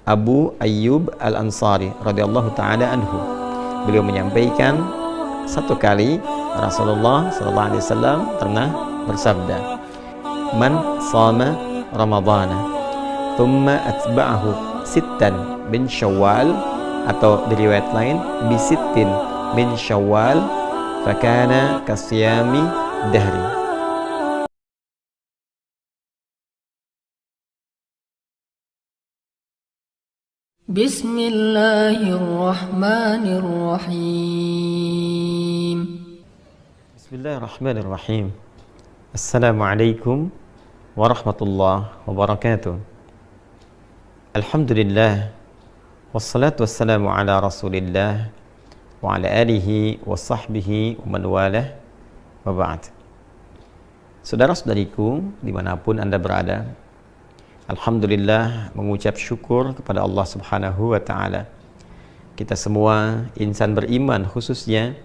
Abu Ayyub Al-Ansari radhiyallahu taala anhu. Beliau menyampaikan, satu kali Rasulullah sallallahu alaihi wasallam pernah bersabda, "Man shama Ramadhana thumma atba'ahu sittan min Syawal," atau di riwayat lain bisittin min Syawal, fakana kasyami dahri. Bismillahirrahmanirrahim. Bismillahirrahmanirrahim. Assalamualaikum warahmatullahi wabarakatuh. Alhamdulillah, wassalatu wassalamu ala rasulillah wa ala alihi wa sahbihi wa man walah, wa ba'd. Saudara-saudariku dimanapun Anda berada, alhamdulillah mengucap syukur kepada Allah Subhanahu wa ta'ala. Kita semua insan beriman khususnya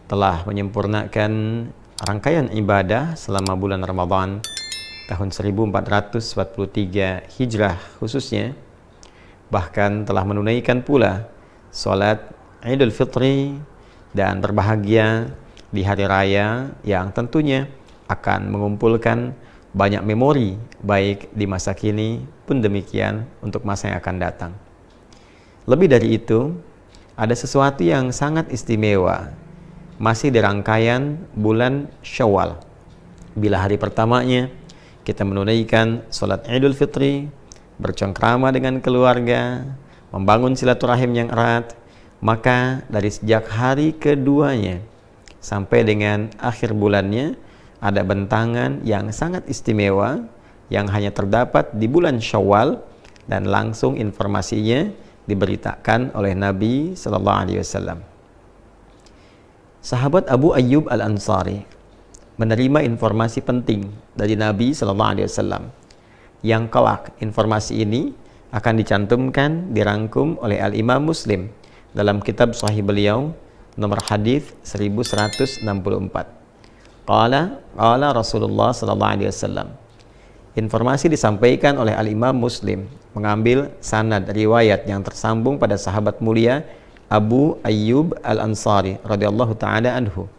telah menyempurnakan rangkaian ibadah selama bulan Ramadan tahun 1443 Hijrah khususnya, bahkan telah menunaikan pula salat Idul Fitri dan berbahagia di hari raya yang tentunya akan mengumpulkan banyak memori baik di masa kini pun demikian untuk masa yang akan datang. Lebih dari itu, ada sesuatu yang sangat istimewa masih di rangkaian bulan Syawal. Bila hari pertamanya kita menunaikan salat Idul Fitri, bercengkrama dengan keluarga, membangun silaturahim yang erat, maka dari sejak hari keduanya sampai dengan akhir bulannya ada bentangan yang sangat istimewa yang hanya terdapat di bulan Syawal, dan langsung informasinya diberitakan oleh Nabi sallallahu alaihi wasallam. Sahabat Abu Ayyub Al-Ansari menerima informasi penting dari Nabi sallallahu alaihi wasallam yang kelak informasi ini akan dicantumkan, dirangkum oleh Al-Imam Muslim dalam kitab sahih beliau nomor hadis 1164. Qala Rasulullah sallallahu alaihi wasallam. Informasi disampaikan oleh Al-Imam Muslim mengambil sanad riwayat yang tersambung pada sahabat mulia Abu Ayyub Al-Ansari radhiyallahu taala anhu.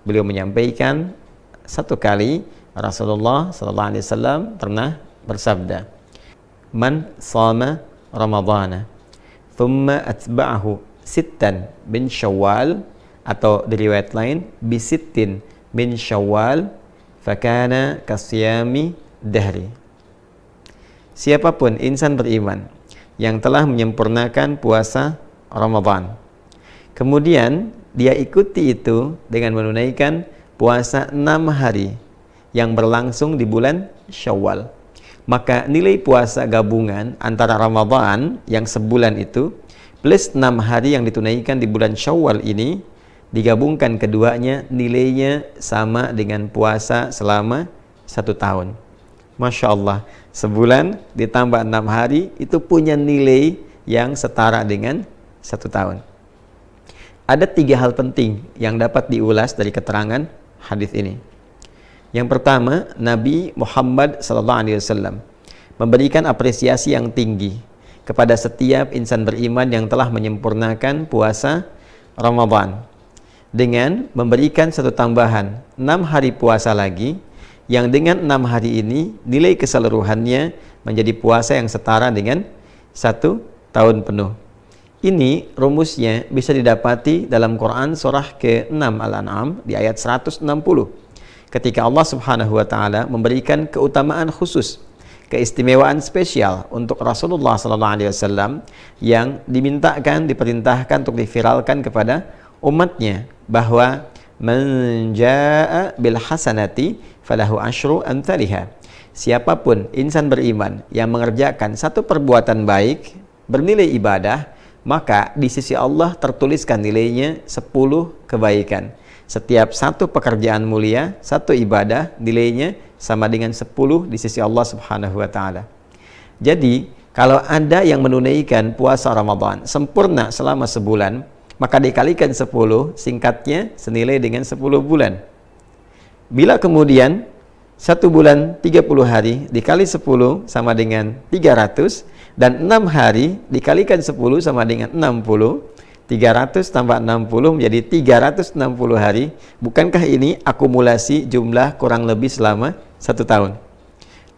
Beliau menyampaikan, satu kali Rasulullah sallallahu alaihi wasallam pernah bersabda, "Man shama Ramadhana thumma atba'ahu sittan min Syawal," atau di riwayat lain bisittin min Syawal, fakana kasyami dahri. Siapapun insan beriman yang telah menyempurnakan puasa Ramadan, kemudian dia ikuti itu dengan menunaikan puasa 6 hari yang berlangsung di bulan Syawal, maka nilai puasa gabungan antara Ramadan yang sebulan itu plus 6 hari yang ditunaikan di bulan Syawal ini, digabungkan keduanya nilainya sama dengan puasa selama 1 tahun. Masya Allah, sebulan ditambah 6 hari itu punya nilai yang setara dengan 1 tahun. Ada 3 hal penting yang dapat diulas dari keterangan hadis ini. Yang pertama, Nabi Muhammad SAW memberikan apresiasi yang tinggi kepada setiap insan beriman yang telah menyempurnakan puasa Ramadan dengan memberikan satu tambahan 6 hari puasa lagi, yang dengan 6 hari ini nilai keseluruhannya menjadi puasa yang setara dengan 1 tahun penuh. Ini rumusnya bisa didapati dalam Quran surah ke-6 Al-An'am di ayat 160, ketika Allah Subhanahu wa taala memberikan keutamaan khusus, keistimewaan spesial untuk Rasulullah sallallahu alaihi wasallam yang diperintahkan untuk diviralkan kepada umatnya, bahwa man jaa bil hasanati falahu asyru amthaliha. Siapapun insan beriman yang mengerjakan satu perbuatan baik bernilai ibadah, maka di sisi Allah tertuliskan nilainya 10 kebaikan. Setiap satu pekerjaan mulia, satu ibadah, nilainya sama dengan 10 di sisi Allah Subhanahu wa taala. Jadi, kalau ada yang menunaikan puasa Ramadan sempurna selama sebulan, maka dikalikan 10, singkatnya senilai dengan 10 bulan. Bila kemudian 1 bulan 30 hari dikali 10 sama dengan 300, Dan 6 hari dikalikan 10 sama dengan 60. 300 tambah 60 menjadi 360 hari. Bukankah ini akumulasi jumlah kurang lebih selama 1 tahun?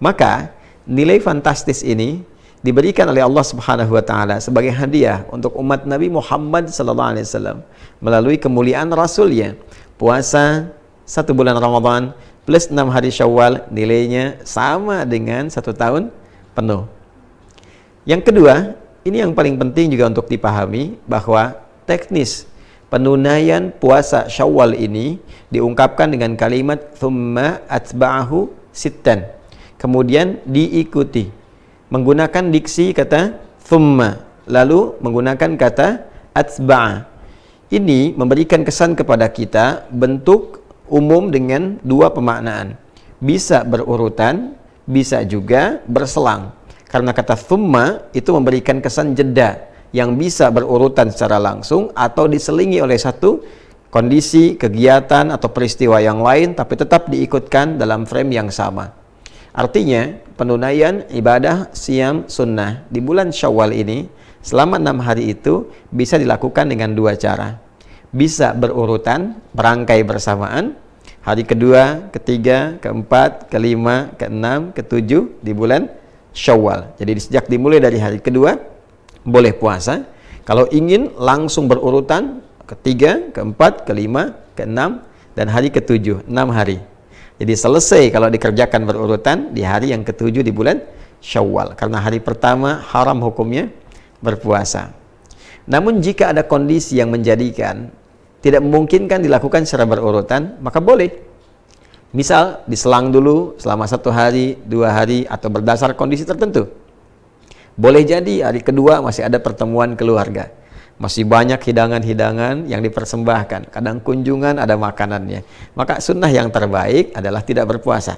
Maka nilai fantastis ini diberikan oleh Allah Subhanahu wa taala sebagai hadiah untuk umat Nabi Muhammad sallallahu alaihi wasallam melalui kemuliaan Rasulnya. Puasa 1 bulan Ramadan plus 6 hari Syawal nilainya sama dengan 1 tahun penuh. Yang kedua, ini yang paling penting juga untuk dipahami, bahwa teknis penunaian puasa Syawal ini diungkapkan dengan kalimat thumma atba'ahu sittan. Kemudian diikuti menggunakan diksi kata thumma, lalu menggunakan kata atba'a. Ini memberikan kesan kepada kita bentuk umum dengan 2 pemaknaan. Bisa berurutan, bisa juga berselang. Karena kata thumma itu memberikan kesan jeda yang bisa berurutan secara langsung atau diselingi oleh satu kondisi, kegiatan atau peristiwa yang lain, tapi tetap diikutkan dalam frame yang sama. Artinya penunaian ibadah siam sunnah di bulan Syawal ini selama 6 hari itu bisa dilakukan dengan 2 cara. Bisa berurutan, berangkai bersamaan, hari kedua, ketiga, keempat, kelima, keenam, ketujuh di bulan Syawal. Jadi sejak dimulai dari hari kedua boleh puasa. Kalau ingin langsung berurutan, ketiga, keempat, kelima, keenam, dan hari ketujuh, 6 hari. Jadi selesai kalau dikerjakan berurutan di hari yang ketujuh di bulan Syawal. Karena hari pertama haram hukumnya berpuasa. Namun jika ada kondisi yang menjadikan tidak memungkinkan dilakukan secara berurutan, maka boleh. Misal diselang dulu selama 1 hari, 2 hari, atau berdasar kondisi tertentu. Boleh jadi hari kedua masih ada pertemuan keluarga, masih banyak hidangan-hidangan yang dipersembahkan, kadang kunjungan ada makanannya. Maka sunnah yang terbaik adalah tidak berpuasa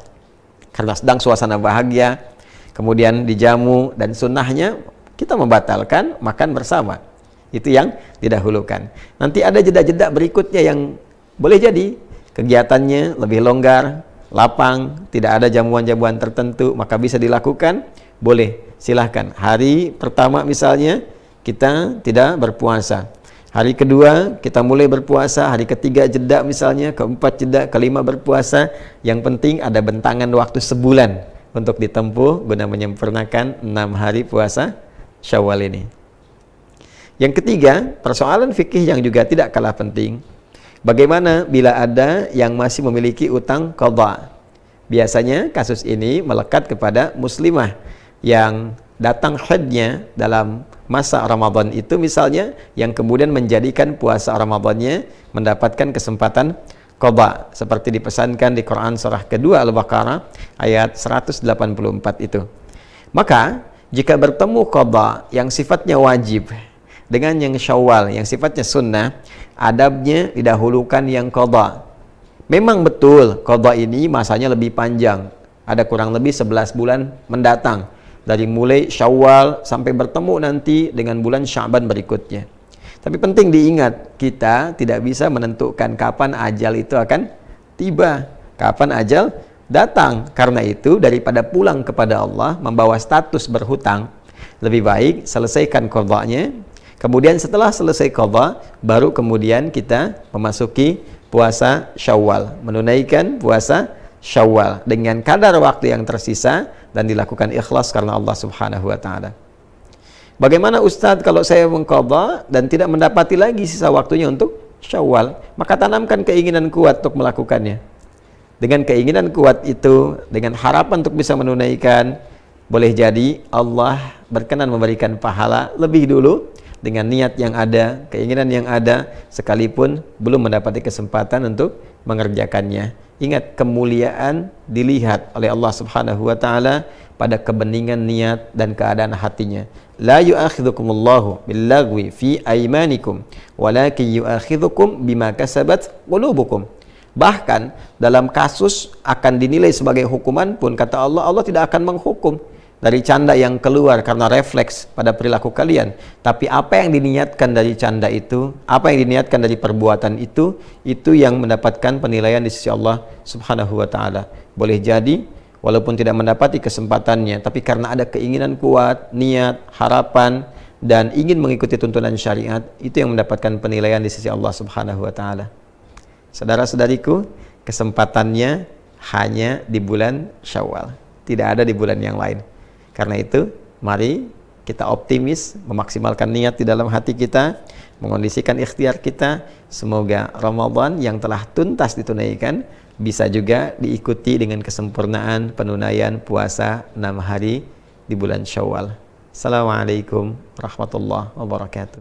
karena sedang suasana bahagia, kemudian dijamu, dan sunnahnya kita membatalkan makan bersama. Itu yang didahulukan. Nanti ada jeda-jeda berikutnya yang boleh jadi kegiatannya lebih longgar, lapang, tidak ada jamuan-jamuan tertentu, maka bisa dilakukan, boleh, silahkan. Hari pertama misalnya kita tidak berpuasa, hari kedua kita mulai berpuasa, hari ketiga jeda misalnya, keempat jeda, kelima berpuasa. Yang penting ada bentangan waktu sebulan untuk ditempuh guna menyempurnakan 6 hari puasa Syawal ini. Yang ketiga, persoalan fikih yang juga tidak kalah penting. Bagaimana bila ada yang masih memiliki utang qadha? Biasanya kasus ini melekat kepada muslimah yang datang haidnya dalam masa Ramadan itu misalnya, yang kemudian menjadikan puasa Ramadannya mendapatkan kesempatan qadha, seperti dipesankan di Quran surah kedua Al-Baqarah ayat 184 itu. Maka jika bertemu qadha yang sifatnya wajib dengan yang Syawal yang sifatnya sunnah, adabnya didahulukan yang qadha. Memang betul qadha ini masanya lebih panjang, ada kurang lebih 11 bulan mendatang, dari mulai Syawal sampai bertemu nanti dengan bulan Sya'ban berikutnya. Tapi penting diingat, kita tidak bisa menentukan kapan ajal itu akan tiba, kapan ajal datang. Karena itu daripada pulang kepada Allah membawa status berhutang, lebih baik selesaikan qadhanya. Kemudian setelah selesai qadha, baru kemudian kita memasuki puasa Syawal, menunaikan puasa Syawal dengan kadar waktu yang tersisa dan dilakukan ikhlas karena Allah Subhanahu wa taala. Bagaimana Ustadz kalau saya mengqadha dan tidak mendapati lagi sisa waktunya untuk Syawal? Maka tanamkan keinginan kuat untuk melakukannya. Dengan keinginan kuat itu, dengan harapan untuk bisa menunaikan, boleh jadi Allah berkenan memberikan pahala lebih dulu dengan niat yang ada, keinginan yang ada, sekalipun belum mendapati kesempatan untuk mengerjakannya. Ingat, kemuliaan dilihat oleh Allah Subhanahu wa taala pada kebeningan niat dan keadaan hatinya. La yu'akhidhukumullahu billagwi fi aymanikum walakin yu'akhidhukum bima kasabat qulubukum. Bahkan dalam kasus akan dinilai sebagai hukuman pun, kata Allah, Allah tidak akan menghukum dari canda yang keluar karena refleks pada perilaku kalian. Tapi apa yang diniatkan dari canda itu, apa yang diniatkan dari perbuatan itu yang mendapatkan penilaian di sisi Allah Subhanahu wa taala. Boleh jadi walaupun tidak mendapati kesempatannya, tapi karena ada keinginan kuat, niat, harapan, dan ingin mengikuti tuntunan syariat, itu yang mendapatkan penilaian di sisi Allah Subhanahu wa Ta'ala. Saudara-saudariku, kesempatannya hanya di bulan Syawal, tidak ada di bulan yang lain. Karena itu, mari kita optimis, memaksimalkan niat di dalam hati kita, mengondisikan ikhtiar kita. Semoga Ramadan yang telah tuntas ditunaikan bisa juga diikuti dengan kesempurnaan penunaian puasa 6 hari di bulan Syawal. Assalamualaikum warahmatullahi wabarakatuh.